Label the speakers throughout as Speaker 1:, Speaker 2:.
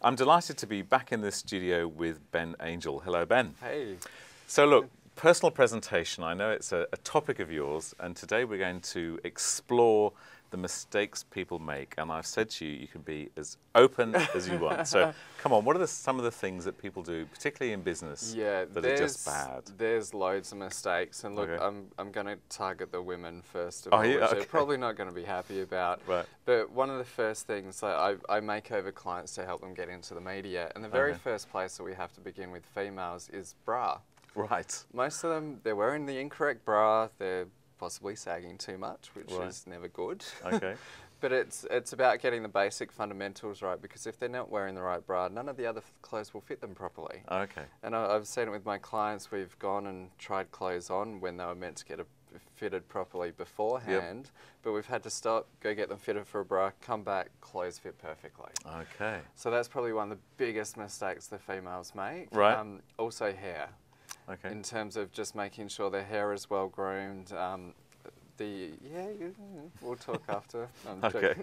Speaker 1: I'm delighted to be back in this studio with Ben Angel. Hello, Ben.
Speaker 2: Hey.
Speaker 1: So look, personal presentation, I know it's a topic of yours, and today we're going to explore the mistakes people make. And I've said to you, you can be as open as you want. So come on, what are some of the things that people do, particularly in business, that are just bad?
Speaker 2: There's loads of mistakes, and look,
Speaker 1: Okay.
Speaker 2: I'm going to target the women first of all, which they're probably not going to be happy about.
Speaker 1: Right.
Speaker 2: But one of the first things, I make over clients to help them get into the media, and the very first place that we have to begin with females is bra.
Speaker 1: Right.
Speaker 2: Most of them, they're wearing the incorrect bra, they're possibly sagging too much, which is never good.
Speaker 1: Okay.
Speaker 2: But it's about getting the basic fundamentals right, because if they're not wearing the right bra, none of the other clothes will fit them properly.
Speaker 1: Okay.
Speaker 2: And I've seen it with my clients. We've gone and tried clothes on when they were meant to get fitted properly beforehand, but we've had to stop, go get them fitted for a bra, come back, clothes fit perfectly.
Speaker 1: Okay.
Speaker 2: So that's probably one of the biggest mistakes the females make.
Speaker 1: Right.
Speaker 2: Also hair.
Speaker 1: Okay.
Speaker 2: In terms of just making sure their hair is well groomed. We'll talk after. No,
Speaker 1: Okay.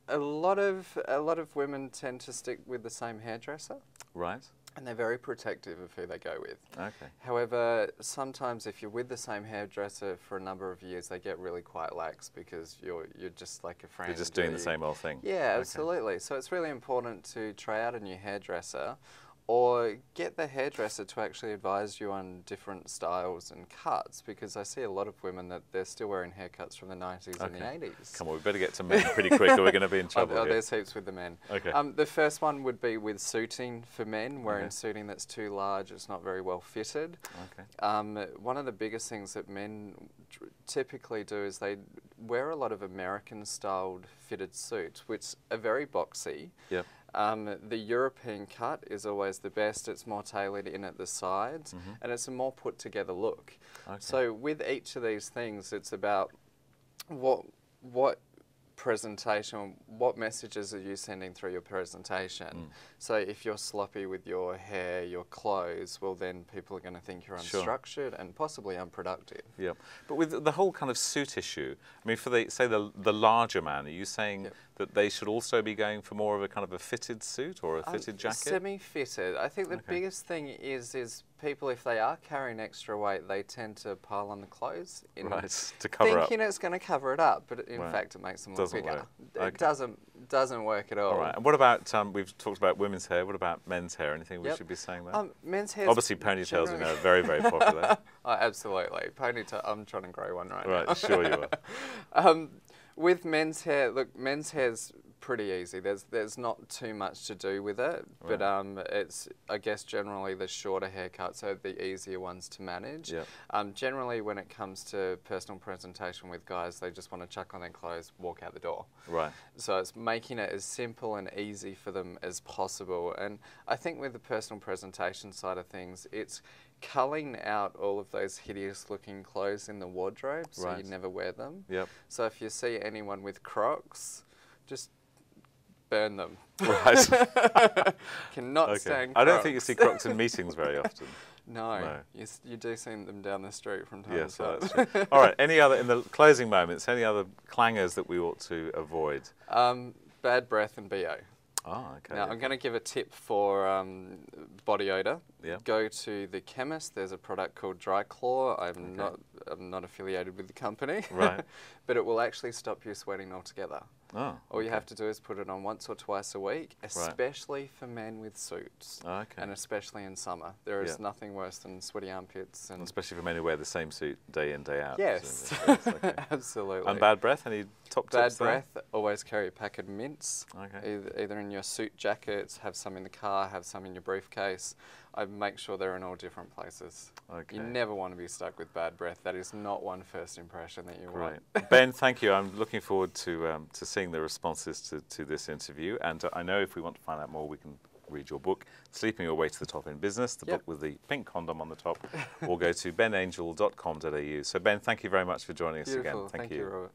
Speaker 2: a lot of women tend to stick with the same hairdresser.
Speaker 1: Right.
Speaker 2: And they're very protective of who they go with.
Speaker 1: Okay.
Speaker 2: However, sometimes if you're with the same hairdresser for a number of years, they get really quite lax because you're just like a friend.
Speaker 1: You're just doing the same old thing.
Speaker 2: Yeah, absolutely. So it's really important to try out a new hairdresser, or get the hairdresser to actually advise you on different styles and cuts, because I see a lot of women that they're still wearing haircuts from the 90s and the 80s.
Speaker 1: Come on, we better get to men pretty quick or we're going to be in trouble here.
Speaker 2: There's heaps with the men.
Speaker 1: Okay.
Speaker 2: The first one would be with suiting for men, wearing suiting that's too large, it's not very well fitted.
Speaker 1: Okay.
Speaker 2: One of the biggest things that men typically do is they wear a lot of American-styled fitted suits, which are very boxy.
Speaker 1: Yep.
Speaker 2: The European cut is always the best. It's more tailored in at the sides, and it's a more put together look.
Speaker 1: Okay.
Speaker 2: So with each of these things, it's about what presentation, what messages are you sending through your presentation? So if you're sloppy with your hair, your clothes, well then people are going to think you're unstructured and possibly unproductive.
Speaker 1: Yeah, but with the whole kind of suit issue, I mean, for the larger man, are you saying that they should also be going for more of a kind of a fitted suit or a fitted jacket?
Speaker 2: Semi-fitted. I think the biggest thing is people, if they are carrying extra weight, they tend to pile on the clothes
Speaker 1: to cover up.
Speaker 2: Thinking it's going to cover it up, but in fact it makes them look bigger. It doesn't work at all.
Speaker 1: All right. And what about, we've talked about women's hair, what about men's hair? Anything we should be saying there?
Speaker 2: Men's hair.
Speaker 1: Obviously ponytails, we know, are very, very popular.
Speaker 2: Oh, absolutely. Ponytail, I'm trying to grow one right now.
Speaker 1: Right, sure you are.
Speaker 2: With men's hair, look, men's hair's pretty easy. There's not too much to do with it, but it's, I guess, generally the shorter haircuts are the easier ones to manage. Generally, when it comes to personal presentation with guys, they just want to chuck on their clothes, walk out the door.
Speaker 1: Right.
Speaker 2: So it's making it as simple and easy for them as possible. And I think with the personal presentation side of things, it's culling out all of those hideous looking clothes in the wardrobe so you never wear them.
Speaker 1: Yep.
Speaker 2: So if you see anyone with Crocs, just burn them.
Speaker 1: Right.
Speaker 2: Cannot stand Crocs.
Speaker 1: I don't think you see Crocs in meetings very often.
Speaker 2: No. You do see them down the street from time to time.
Speaker 1: Yes, that's true. All right, any other, in the closing moments, any other clangers that we ought to avoid?
Speaker 2: Bad breath and BO.
Speaker 1: Oh, okay.
Speaker 2: Now, I'm going to give a tip for body odour.
Speaker 1: Yep.
Speaker 2: Go to the chemist. There's a product called Dry Claw. I'm not affiliated with the company.
Speaker 1: Right.
Speaker 2: But it will actually stop you sweating altogether.
Speaker 1: Oh,
Speaker 2: All you have to do is put it on once or twice a week, especially for men with suits.
Speaker 1: Okay.
Speaker 2: And especially in summer. There is nothing worse than sweaty armpits. And
Speaker 1: especially for men who wear the same suit day in, day out.
Speaker 2: Yes, absolutely.
Speaker 1: And bad breath, any top
Speaker 2: bad
Speaker 1: tips there?
Speaker 2: breath, always carry a pack of mints.
Speaker 1: Okay.
Speaker 2: Either in your suit jackets, have some in the car, have some in your briefcase. I make sure they're in all different places.
Speaker 1: Okay.
Speaker 2: You never want to be stuck with bad breath. That is not one first impression that you want.
Speaker 1: Ben, thank you. I'm looking forward to seeing the responses to this interview. And I know if we want to find out more, we can read your book, Sleeping Your Way to the Top in Business, the book with the pink condom on the top, or go to benangel.com.au. So Ben, thank you very much for joining us again.
Speaker 2: Thank you, Robert.